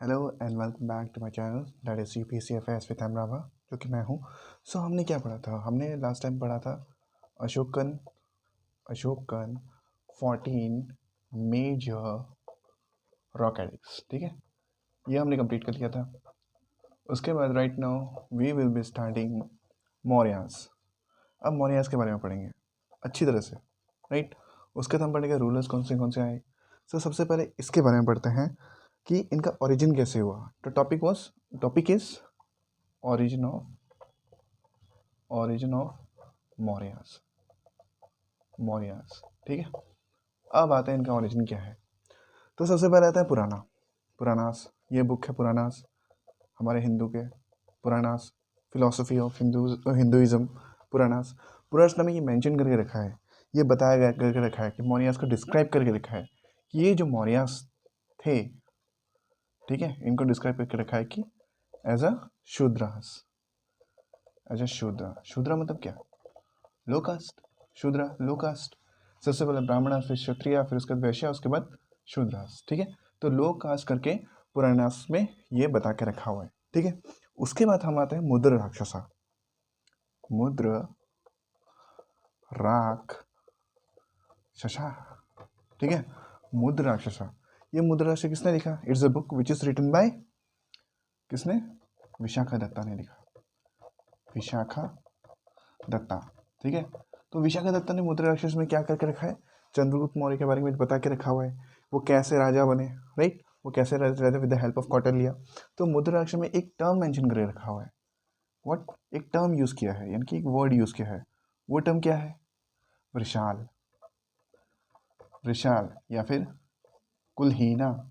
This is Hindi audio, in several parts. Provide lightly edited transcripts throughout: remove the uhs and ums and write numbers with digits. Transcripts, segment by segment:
Hello and welcome back to my channel that is UPSC affairs with एमरावा, जो कि मैं हूँ। हमने क्या पढ़ा था? हमने लास्ट टाइम पढ़ा था अशोकन 14 मेजर रॉक एडिक्स। ठीक है, ये हमने कंप्लीट कर लिया था। उसके बाद right now we will be starting Mauryas. अब मौर्यास के बारे में पढ़ेंगे अच्छी तरह से, राइट। उसके बाद हम पढ़ेंगे रूलर्स कौन से आए। सबसे पहले इसके बारे में पढ़ते हैं कि इनका ओरिजिन कैसे हुआ। तो topic is origin of Mauryas. ठीक है, अब आते हैं इनका ओरिजिन क्या है। तो सबसे पहले आता है पुरानास। ये बुक है पुरानास, हमारे हिंदू के Puranas, philosophy of Hinduism. Puranas में ये मेंशन करके रखा है, ये बताया गया करके रखा है कि मौर्यास को डिस्क्राइब करके रखा है कि ये जो मौर्यास थे, ठीक है, इनको डिस्क्राइब करके रखा है कि एज अ शूद्रास। शूद्रा मतलब क्या? लो कास्ट। शूद्रा लो कास्ट। सबसे पहले ब्राह्मण, फिर क्षत्रिय, फिर उसके बाद वैश्य, उसके बाद शूद्रास। ठीक है, तो लो कास्ट करके पुराणास में ये बता के रखा हुआ है। ठीक है, उसके बाद हम आते हैं मुद्र राक्षसा। ठीक है, मुद्र राक्षसा। ये मुद्र राक्षस किसने लिखा? It's a book which is written by किसने? विशाखा दत्ता ने लिखा। विशाखा दत्ता। ठीक है, तो विशाखा दत्ता ने मुद्रा राक्षस में क्या करके रखा है? चंद्रगुप्त मौर्य के बारे में बता के रखा हुआ है, वो कैसे राजा बने, राइट, वो कैसे राजा with the help of Kautilya. तो मुद्रा राक्षस में एक टर्म मेंशन करके रखा हुआ है। व्हाट? एक टर्म यूज किया है, यानी कि एक वर्ड यूज किया है। वो टर्म क्या है? वृषाल या फिर कुलहीना।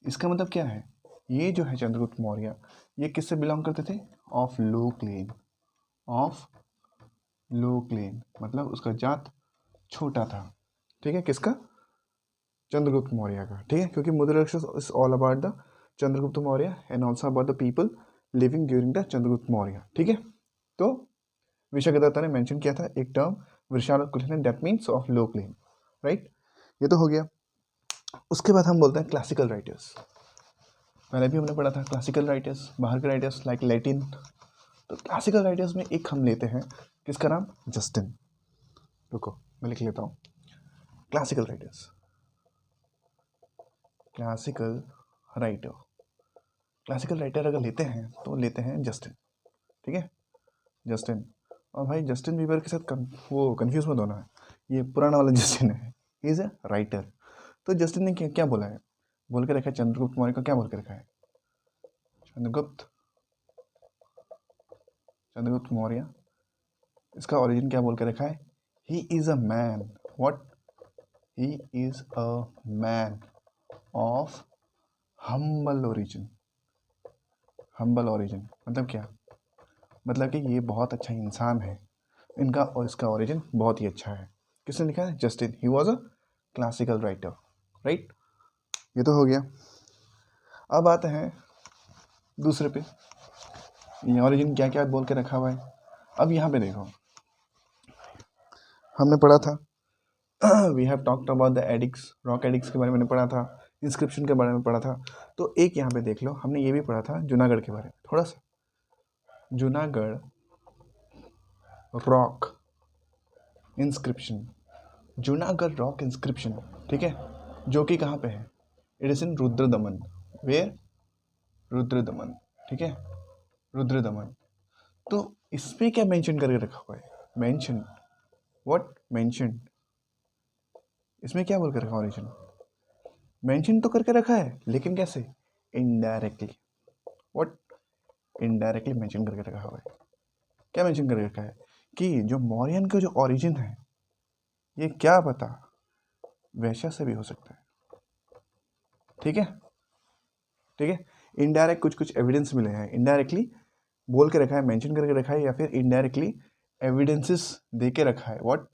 इसका मतलब क्या है? ये जो है चंद्रगुप्त मौर्य, ये किससे बिलोंग करते थे? ऑफ लो क्लेन, मतलब उसका जात छोटा था। ठीक है, किसका? चंद्रगुप्त मौर्य का। ठीक है, क्योंकि मुद्रा राक्षस is all about the Chandragupta Maurya and also about the people living during the Chandragupta Maurya. ठीक है, तो विशाखा दत्ता ने मेंशन किया था एक टर्म वृषाल कुलीन, that means of low clan, right. ये तो हो गया। उसके बाद हम बोलते हैं क्लासिकल राइटर्स। पहले भी हमने पढ़ा था क्लासिकल राइटर्स, बाहर के राइटर्स लाइक लैटिन। तो क्लासिकल राइटर्स में एक हम लेते हैं, किसका नाम? जस्टिन। रुको मैं लिख लेता हूँ। क्लासिकल राइटर अगर लेते हैं तो लेते हैं जस्टिन। ठीक है, जस्टिन। और भाई जस्टिन बीबर के साथ वो कंफ्यूज मत होना है, ये पुराना वाला जस्टिन है, ही इज ए राइटर। तो जस्टिन ने क्या बोला है? बोल के रखा है चंद्रगुप्त मौर्य को, क्या बोल के रखा है? चंद्रगुप्त मौर्य, इसका ओरिजिन क्या बोल के रखा है? He is a man. What? He is a man of humble origin. मतलब क्या? मतलब कि ये बहुत अच्छा इंसान है, इनका और इसका ओरिजिन बहुत ही अच्छा है। किसने लिखा है? Justin. He was a classical writer, right. ये तो हो गया। अब आते हैं दूसरे पे, ये ओरिजिन क्या क्या बोल के रखा हुआ है। अब यहाँ पे देखो, हमने पढ़ा था we have talked about the edicts, rock edicts के बारे में पढ़ा था, इंस्क्रिप्शन के बारे में पढ़ा था। तो एक यहाँ पे देख लो, हमने ये भी पढ़ा था जूनागढ़ के बारे में थोड़ा सा। जूनागढ़ रॉक इंस्क्रिप्शन, ठीक है, जो कि कहाँ पे है? It is in Rudradaman. Where? Rudradaman. ठीक है, रुद्रदमन। तो इसमें क्या मेंशन करके रखा हुआ है? मेंशन इसमें क्या बोल कर रखा? ओरिजिन मेंशन तो करके रखा है, लेकिन कैसे? इनडायरेक्टली। व्हाट? इनडायरेक्टली मेंशन करके रखा हुआ है। क्या मेंशन करके रखा है? कि जो मौर्यन का जो ओरिजिन है, ये क्या पता वैश्य से भी हो सकता है। ठीक है, इनडायरेक्ट कुछ एविडेंस मिले हैं, इनडायरेक्टली बोल के रखा है, मेंशन करके रखा है, या फिर इनडायरेक्टली एविडेंसेस दे के रखा है। What?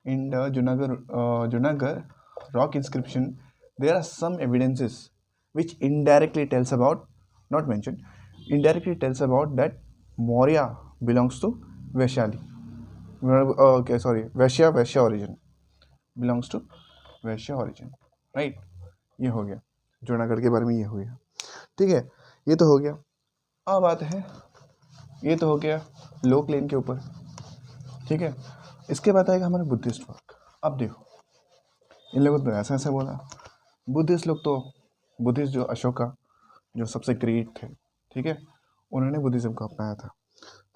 In the Junagadh rock inscription there are some evidences which indirectly tells about, not mentioned, indirectly tells about that Maurya belongs to Vaishali. Okay, sorry, Vaishya origin belongs to Vaishya origin, right? ये हो गया। जूनागढ़ के बारे में ये हो गया, ठीक है, ये तो हो गया। अब आते हैं, ये तो हो गया लो प्लेन के ऊपर, ठीक है। इसके बाद आएगा हमारा बुद्धिस्ट वर्क। अब देखो इन लोगों ने तो ऐसा ऐसा बोला, बुद्धिस्ट लोग तो, बुद्धिस्ट जो अशोका जो सबसे ग्रेट थे, ठीक है, उन्होंने बुद्धिज्म को अपनाया था।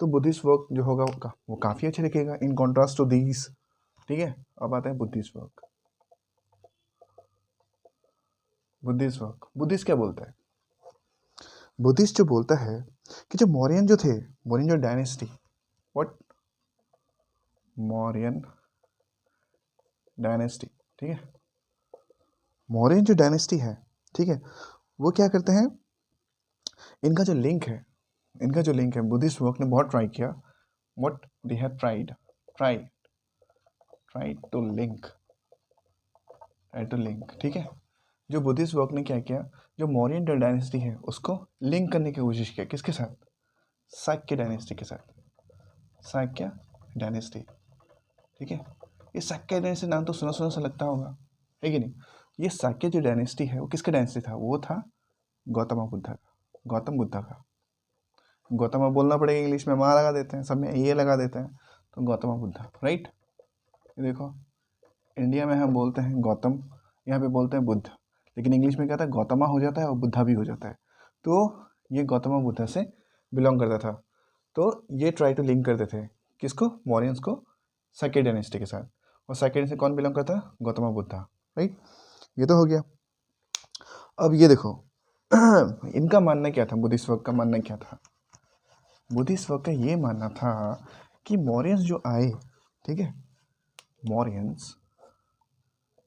तो बुद्धिस्ट वर्क जो होगा वो काफ़ी अच्छे दिखेगा इन कॉन्ट्रास्ट टू दीज, ठीक है। अब आता है Buddhist work. Buddhist work, Buddhist क्या बोलता है? बुद्धिस्ट जो बोलता है कि जो मौर्यन जो थे, मौर्यन जो डायनेस्टी, व्हाट, मौर्यन डायनेस्टी, ठीक है, मौर्यन जो डायनेस्टी है, ठीक है, वो क्या करते हैं, इनका जो लिंक है, इनका जो लिंक है, बुद्धिस्ट वर्क ने बहुत ट्राई किया, what they have tried to link, ठीक है। जो बुद्धिस्ट वर्क ने क्या किया, जो मौर्यन डायनेस्टी है उसको लिंक करने की कोशिश किया, किसके साथ? शाक्य डायनेस्टी के साथ, शाक्य डायनेस्टी, ठीक है। ये शाक्य डायनेस्टी नाम तो सुना सुना सा लगता होगा, है कि नहीं? ये शाक्य जो डायनेस्टी है वो किसका डायनेस्टी था? वो था गौतम बुद्धा का, गौतम बुद्धा का। गौतम बोलना पड़ेगा, इंग्लिश में माँ लगा देते हैं, सब में ये लगा देते हैं, तो गौतम बुद्धा, राइट। ये देखो इंडिया में हम बोलते हैं गौतम, यहाँ पे बोलते हैं बुद्ध, लेकिन इंग्लिश में क्या था, गौतमा हो जाता है और बुद्धा भी हो जाता है। तो ये गौतम बुद्धा से बिलोंग करता था। तो ये ट्राई टू लिंक करते थे किसको? मौर्यंस को शाक्य डायनेस्टी के साथ। और शाक्य डायनेस्टी कौन बिलोंग करता है? गौतम बुद्धा, राइट। ये तो हो गया। अब ये देखो इनका मानना क्या था, बुद्धिस्ट वर्क का मानना क्या था? बुद्धिस्ट वर्क का ये मानना था कि मौर्यंस जो आए, ठीक है, मौर्यंस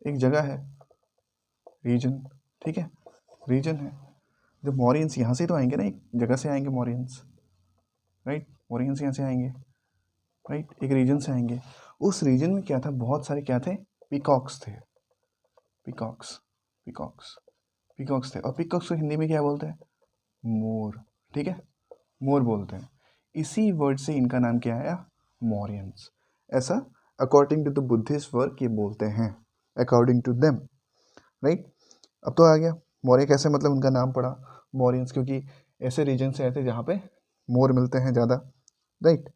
एक जगह है, रीजन, ठीक है, रीजन है। जो मौर्यंस यहाँ से तो आएंगे ना, एक जगह से आएंगे मौर्यंस, राइट, मौर्यंस यहाँ से आएंगे, राइट, एक रीजन से आएंगे। उस रीजन में क्या था, बहुत सारे क्या थे, पीकॉक्स थे, पीकॉक्स, पीकॉक्स, पीकॉक्स थे। और पीकॉक्स को हिंदी में क्या बोलते हैं? मोर, ठीक है, मोर बोलते हैं। इसी वर्ड से इनका नाम क्या आया? मौर्यंस। ऐसा according to the Buddhist work ये बोलते हैं, अकॉर्डिंग टू देम, राइट। अब तो आ गया मौर्य कैसे, मतलब उनका नाम पड़ा मौर्यंस, क्योंकि ऐसे रीजन से आए थे जहाँ पे मोर मिलते हैं ज़्यादा, राइट।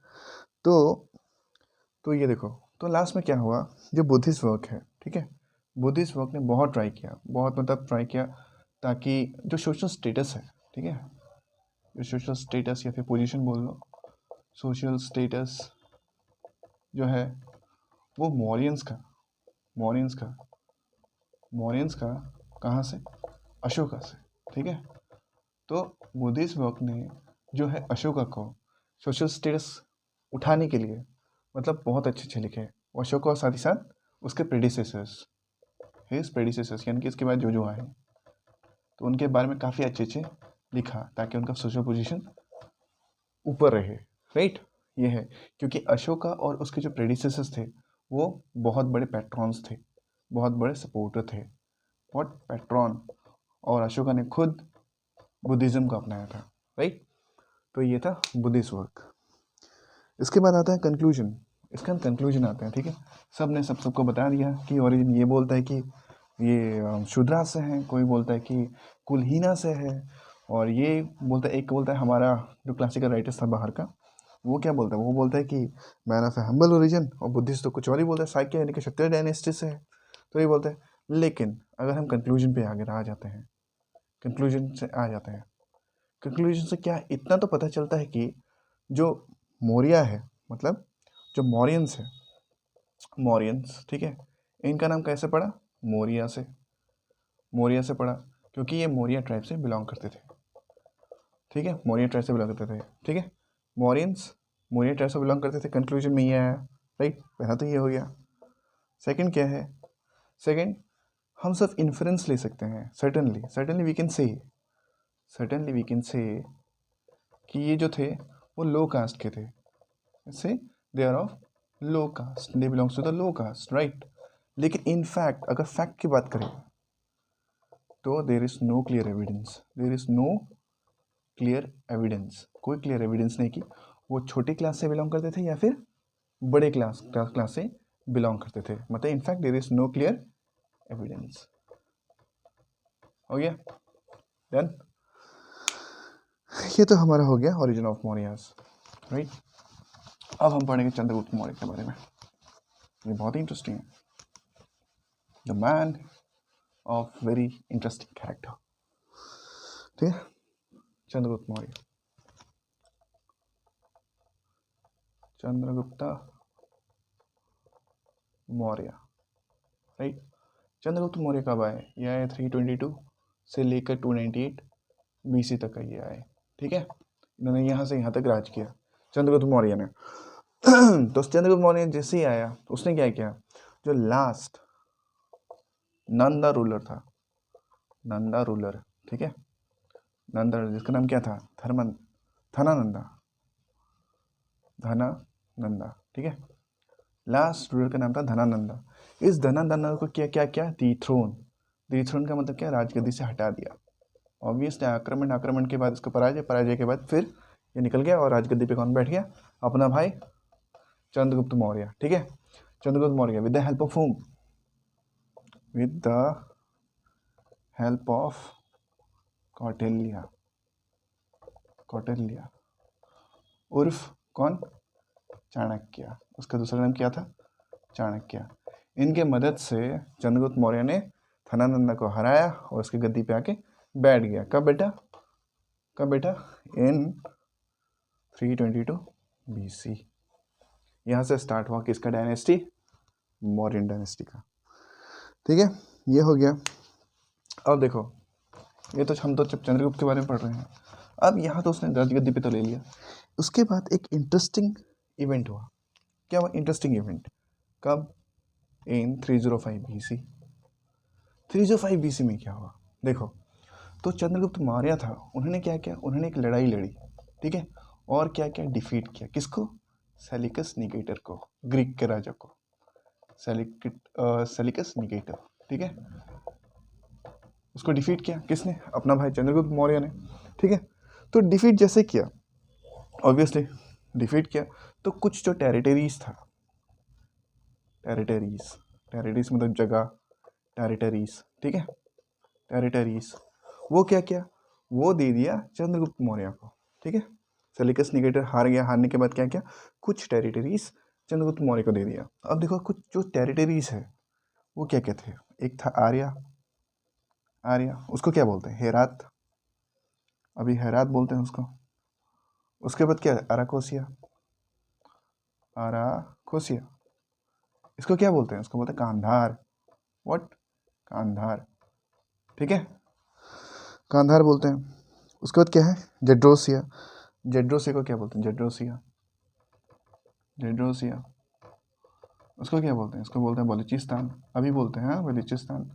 तो ये देखो, तो लास्ट में क्या हुआ, जो बुद्धिस्ट वर्क है, ठीक है, बुद्धिस्ट वर्क ने बहुत ट्राई किया, बहुत मतलब ट्राई किया, ताकि जो सोशल स्टेटस है, ठीक है, जो सोशल स्टेटस या फिर पोजीशन बोल लो, सोशल स्टेटस जो है वो मौर्यंस का, मौर्यंस का, मौर्यंस का कहाँ से? अशोका से, ठीक है। तो बुद्धिस्ट वर्क ने जो है अशोका को सोशल स्टेटस उठाने के लिए मतलब बहुत अच्छे अच्छे लिखे, अशोका और साथ ही साथ उसके प्रेडिसेसर्स, हिज प्रेडिसेसर्स, यानी कि इसके बाद जो जो आए तो उनके बारे में काफ़ी अच्छे अच्छे लिखा, ताकि उनका सोशल पोजीशन ऊपर रहे, राइट। ये है क्योंकि अशोका और उसके जो प्रेडिसेसर्स थे वो बहुत बड़े पैट्रॉन्स थे, बहुत बड़े सपोर्टर थे, बहुत पैट्रॉन, और अशोका ने खुद बुद्धिज़्म को अपनाया था, राइट। तो ये था बुद्धिस्ट वर्क। इसके बाद आता है कंक्लूजन, इसका कंक्लूजन आता है, ठीक है। सब ने सबको बता दिया कि ओरिजिन ये बोलता है कि ये शूद्रा से है, कोई बोलता है कि कुलहीना से है, और ये बोलता है, एक बोलता है हमारा जो क्लासिकल राइटर्स था बाहर का, वो क्या बोलता है, वो बोलता है कि man of A humble origin, और बुद्धिस्ट तो कुछ और ही बोलता है, शाक्य यानी कि क्षत्रिय डायनेस्टी से है, तो ये बोलते हैं। लेकिन अगर हम कंक्लूजन पे आगे आ जाते हैं, कंक्लूजन से आ जाते हैं, कंक्लूजन से क्या इतना तो पता चलता है कि जो मौर्य है, मतलब जो मौर्यंस है, मौर्यंस, ठीक है, इनका नाम कैसे पड़ा? मौर्य से, मौर्य से पड़ा, क्योंकि ये मौर्य ट्राइब से बिलोंग करते थे, ठीक है, मौर्य ट्राइब से बिलोंग करते थे, ठीक है, मौर्यंस मौर्य ट्राइब से बिलोंग करते थे। कंक्लूजन में ये आया, राइट, पहला तो ये हो गया। सेकंड क्या है? सेकंड हम सब इन्फ्रेंस ले सकते हैं, certainly, certainly we can say, certainly we can say कि ये जो थे वो लो कास्ट के थे, say they are of low caste, they belongs to the low caste, right. लेकिन इन फैक्ट अगर फैक्ट की बात करें तो there is no clear evidence, there is no clear evidence, कोई क्लियर एविडेंस नहीं कि वो छोटी क्लास से बिलोंग करते थे या फिर बड़े क्लास से बिलोंग करते थे, मतलब in fact there is no clear evidence. हो गया डन। ये तो हमारा हो गया ओरिजिन ऑफ मौर्यास, राइट। अब हम पढ़ेंगे चंद्रगुप्त मौर्य के बारे में। ये बहुत ही इंटरेस्टिंग है, the man of very interesting character. ठीक है, चंद्रगुप्त मौर्य, चंद्रगुप्त मौर्य, राइट। चंद्रगुप्त मौर्य कब आए? ये आए 322 से लेकर 298 BC तक का ये आए। ठीक है, इन्होंने यहाँ से यहाँ तक राज किया चंद्रगुप्त मौर्य ने। तो चंद्रगुप्त मौर्य जैसे ही आया तो उसने क्या किया, जो लास्ट नंदा रूलर था, नंदा रूलर, ठीक है, नंदा, जिसका नाम क्या था, धनानंदा, धनानंदा, ठीक है, लास्ट रूलर का नाम था धनानंदा। इस धनानंदा को क्या क्या क्या डिथ्रोन, डिथ्रोन का मतलब क्या, राजगद्दी से हटा दिया। ऑब्वियसली आक्रमण के बाद इसको पराजय के बाद फिर ये निकल गया और राजगद्दी पे कौन बैठ गया, अपना भाई चंद्रगुप्त मौर्य। ठीक है, Chandragupta Maurya with the help of whom, with the help of Kautilya, Kautilya उर्फ कौन, चाणक्य, उसका दूसरा नाम क्या था, चाणक्य। इनके मदद से चंद्रगुप्त मौर्य ने धनानंदा को हराया और उसकी गद्दी पे आके बैठ गया। कब बेटा, इन 322 BC। यहाँ से स्टार्ट हुआ किसका डायनेस्टी, मौर्यन डायनेस्टी का। ठीक है, ये हो गया। अब देखो, ये तो हम तो चंद्रगुप्त के बारे में पढ़ रहे हैं। अब यहाँ तो उसने राजगद्दी पे तो ले लिया, उसके बाद एक इंटरेस्टिंग इवेंट हुआ। क्या हुआ इंटरेस्टिंग इवेंट, कब, इन 305 BC। 305 BC में क्या हुआ, देखो, तो चंद्रगुप्त मौर्य था, उन्होंने क्या किया, उन्होंने एक लड़ाई लड़ी, ठीक है, और क्या क्या डिफीट किया, किसको, सेलिकस निकेटर को, ग्रीक के राजा को, सेलिकस निकेटर, ठीक है, उसको डिफीट किया किसने, अपना भाई चंद्रगुप्त मौर्य ने। ठीक है, तो डिफीट जैसे किया, ऑब्वियसली डिफीट किया, तो कुछ जो टेरिटरीज था, टेरिटरीज मतलब जगह, टेरिटरीज, ठीक है, टेरिटरीज, वो क्या किया, वो दे दिया चंद्रगुप्त मौर्य को। ठीक है, सेलिकस निकेटर हार गया, हारने के बाद क्या किया, कुछ टेरिटरीज चंद्रगुप्त मौर्य को दे दिया। अब देखो, कुछ जो टेरिटरीज है वो क्या क्या थे, एक था आर्या, उसको क्या बोलते हैं, हेरात, अभी हेरात बोलते हैं उसको। उसके बाद क्या है, अराकोसिया, इसको क्या बोलते हैं, उसको बोलते हैं कांधार, कांधार, ठीक है, कांधार बोलते हैं। उसके बाद क्या है, जेड्रोसिया, को क्या बोलते हैं, जेड्रोसिया, उसको क्या बोलते हैं, इसको बोलते हैं बलूचिस्तान, अभी बोलते हैं, हाँ, बलूचिस्तान।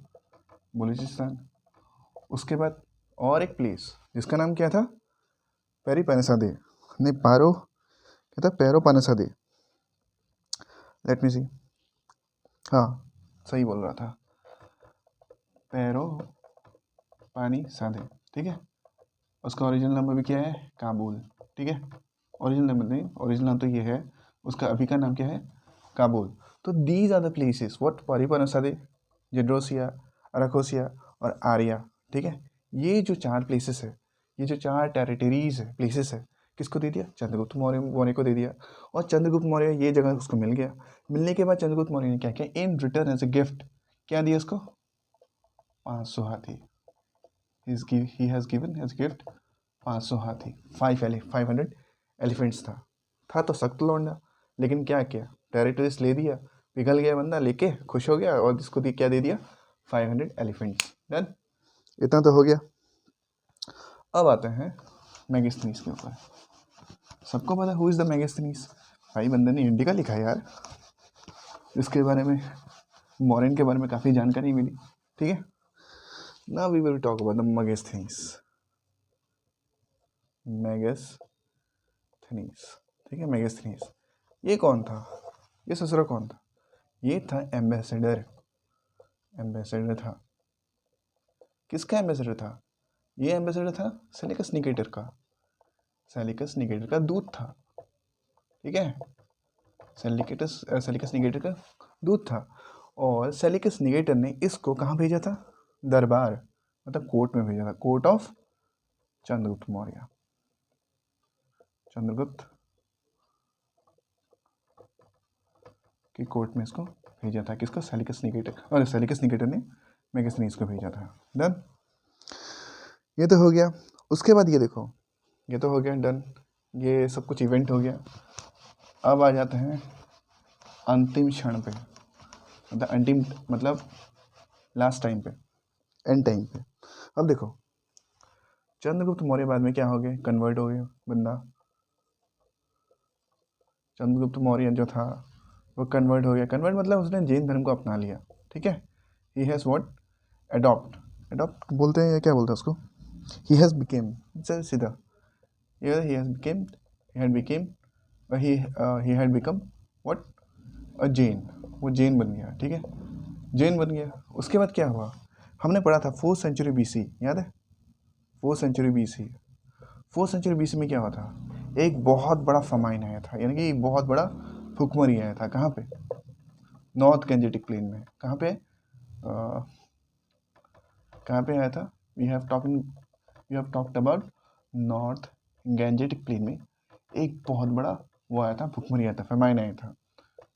उसके बाद और एक प्लेस जिसका नाम क्या था, पेरीपनसादे, नहीं क्या था, पेरोपनसादे, लेट मी सी, हाँ सही बोल रहा था, पेरोपनिसादे, ठीक है। उसका ओरिजिनल नाम अभी क्या है, काबुल, ठीक है, ओरिजिनल नाम नहीं, ओरिजिनल नाम तो ये है, उसका अभी का नाम क्या है, काबुल। तो these are the places, what, Paropanisadae, Gedrosia, Arachosia और आर्या, ठीक है। ये जो 4 प्लेसेस है, ये जो 4 टेरिटरीज है, प्लेसेस है, किसको दे दिया, चंद्रगुप्त मौर्य को दे दिया। और चंद्रगुप्त मौर्य ये जगह उसको मिल गया। मिलने के बाद चंद्रगुप्त मौर्य ने क्या किया, in return as a gift क्या दिया उसको, 500 हाथी, he has given as gift 500 हाथी, 500 एलिफेंट्स था तो सख्त लौंडा, लेकिन क्या किया, टेरिटरीज ले दिया, पिघल गया बंदा, लेके खुश हो गया और इसको क्या दे दिया, 500 एलिफेंट्स। डन, इतना तो हो गया। अब आते हैं मेगास्थनीज के ऊपर। सबको पता हु इज द मेगास्थनीज, भाई बंदे ने इंडिका लिखा है यार, इसके बारे में, मौर्यन के बारे में काफ़ी जानकारी मिली। ठीक है, now we will talk about the Megasthenes, ठीक है, मेगास्थनीज ये कौन था, ये ससुरा कौन था, ये था एम्बेसडर था। किसका एम्बेसडर था, ये एम्बेसडर था सेलिकस निकेटर का दूत था, ठीक है, सेलिकस निकेटर का दूत था। और सेलिकस निकेटर ने इसको कहाँ भेजा था, दरबार, मतलब कोर्ट में भेजा था, कोर्ट ऑफ चंद्रगुप्त मौर्य, चंद्रगुप्त की कोर्ट में इसको भेजा था। किसको? सेलिकस निकेटर, और सेलिकस निकेटर ने मैगस्थनीज को भेजा था। डन, ये तो हो गया। उसके बाद ये देखो, ये तो हो गया डन, ये सब कुछ इवेंट हो गया। अब आ जाते हैं अंतिम क्षण पे, मतलब अंतिम मतलब लास्ट टाइम पे, एंड टाइम पे। अब देखो चंद्रगुप्त मौर्य बाद में क्या हो गए? कन्वर्ट हो गए बंदा। चंद्रगुप्त मौर्य जो था वो कन्वर्ट हो गया। कन्वर्ट मतलब उसने जैन धर्म को अपना लिया। ठीक है, he has what? Adopt, adopt बोलते हैं या क्या बोलते हैं उसको? ही हैज़ बिकेम, सीधा he had become what? a Jain, वो जैन बन गया। ठीक है, जैन बन गया। उसके बाद क्या हुआ? हमने पढ़ा था 4th सेंचुरी BC, याद है? 4th century BC, 4th century BC में क्या हुआ था? एक बहुत बड़ा फमाइन आया था, यानी कि एक बहुत बड़ा भुखमरी आया था। कहाँ पे? नॉर्थ गैंजेटिक प्लेन में। कहाँ पे? कहाँ पे आया था? We have talked about north Gangetic plain में एक बहुत बड़ा वो आया था, भुखमरी आया था, फेमाइन आया था,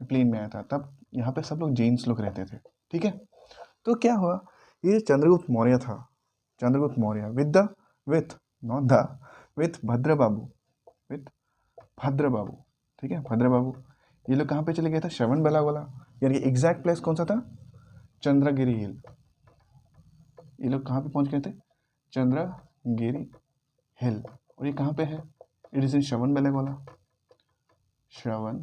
प्लेन में आया था। तब यहाँ पे सब लोग जैन्स लोग रहते थे। ठीक है, तो क्या हुआ? ये चंद्रगुप्त मौर्य था, चंद्रगुप्त मौर्य विथ भद्र बाबू, ठीक है, भद्र बाबू। ये लोग कहाँ पे चले गए थे? श्रवण बेलागोला, यानी कि एग्जैक्ट प्लेस कौन सा था? चंद्रगिरी हिल। ये लोग कहाँ पे पहुँच गए थे? चंद्रगिरी हिल। और ये कहाँ पे है? इट इज इन श्रवण बेलागोला, श्रवण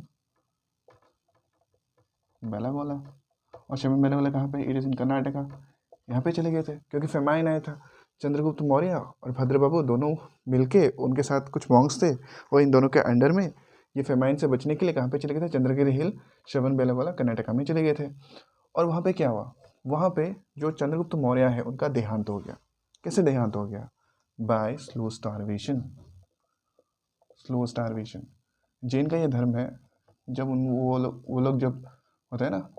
बेलागोला। और श्रवण बेलागोला कहाँ पे? इट इज इन कर्नाटका। यहाँ पे चले गए थे क्योंकि फेमाइन आया था। चंद्रगुप्त मौर्य और भद्रबाबू दोनों मिलके, उनके साथ कुछ मॉन्क्स थे, और इन दोनों के अंडर में ये फेमाइन से बचने के लिए कहाँ पे चले गए थे? चंद्रगिरी हिल, श्रवण बेलागोला, कर्नाटका में चले गए थे। और वहाँ पे क्या हुआ? वहाँ पे जो चंद्रगुप्त मौर्य है उनका देहांत हो गया। कैसे देहांत हो गया? By slow starvation. Slow starvation, Jain का ये धर्म है। जब वो लोग जब होते हैं ना,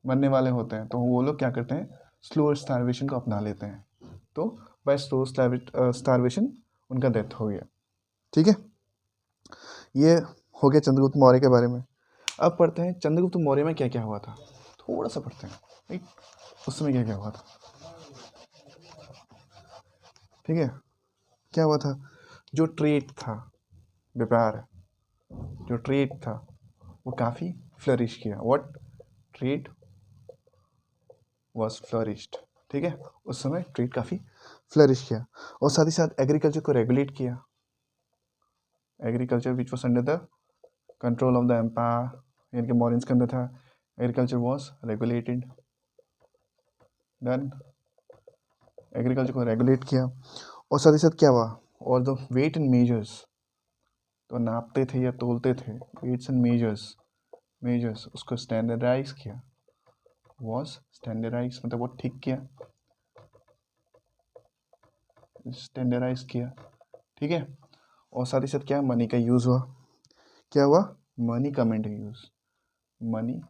मरने वाले होते हैं, तो वो लोग क्या करते हैं? स्लो स्टारवेशन को अपना लेते हैं। तो बाय स्लो स्टारवेशन उनका डेथ हो गया। ठीक है, ये हो गया चंद्रगुप्त मौर्य के बारे में। अब पढ़ते हैं चंद्रगुप्त मौर्य में क्या क्या हुआ था, थोड़ा सा पढ़ते हैं, राइट? उस समय क्या क्या हुआ था? ठीक है, क्या हुआ था? जो ट्रेड था, व्यापार, जो ट्रेड था वो काफ़ी फ्लरिश किया। व्हाट? Trade was flourished. ठीक है, उस समय ट्रेड काफ़ी फ्लरिश किया। और साथ ही साथ एग्रीकल्चर को रेगुलेट किया। Agriculture which was under the control of the empire, यानी कि मॉरियंस के अंदर था, agriculture was regulated. Done, agriculture को रेगुलेट किया। और साथ ही साथ क्या हुआ? और द वेट एंड मेजर्स, तो नापते थे या तोलते थे, वेट्स एंड मेजर्स उसको स्टैंडर्डाइज किया। वॉज स्टैंडर्डाइज मतलब वो ठीक किया, स्टैंडर्डाइज किया। ठीक है, और साथ ही साथ क्या? मनी का यूज़ हुआ। क्या हुआ? Money come into use, money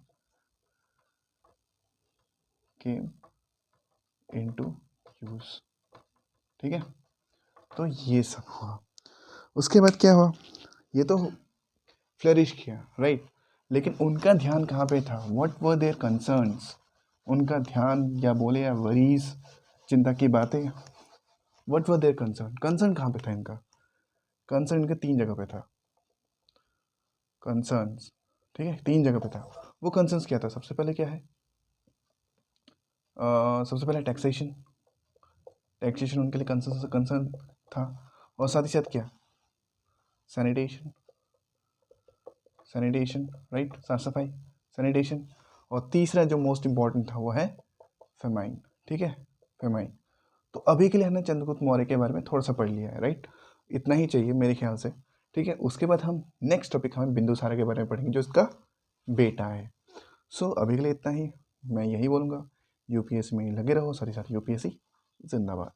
came into use. ठीक है, तो ये सब हुआ। उसके बाद क्या हुआ? ये तो फ्लरिश किया, राइट? लेकिन उनका ध्यान कहाँ पे था? What were their concerns? उनका ध्यान, या बोले या वरीज, चिंता की बातें, व्हाट वर देयर कंसर्न कहाँ पे था इनका? कंसर्न इनके 3 जगह पे था, कंसर्न्स। ठीक है, 3 जगह पे था। वो कंसर्न्स क्या था? सबसे पहले क्या है? सबसे पहले टैक्सेशन उनके लिए कंसर्न था। और साथ ही साथ क्या? Sanitation, right? साफ सफाई, सैनिटेशन। और तीसरा जो मोस्ट इंपॉर्टेंट था वो है फेमाइन। ठीक है, फेमाइन। तो अभी के लिए हमने चंद्रगुप्त मौर्य के बारे में थोड़ा सा पढ़ लिया है, राइट? इतना ही चाहिए मेरे ख्याल से। ठीक है, उसके बाद हम नेक्स्ट टॉपिक हम बिंदुसारा के बारे में पढ़ेंगे, जो इसका बेटा है। सो अभी के लिए इतना ही। मैं यही बोलूँगा, यूपीएससी में लगे रहो, साथ ही साथ यूपीएससी जिंदाबाद।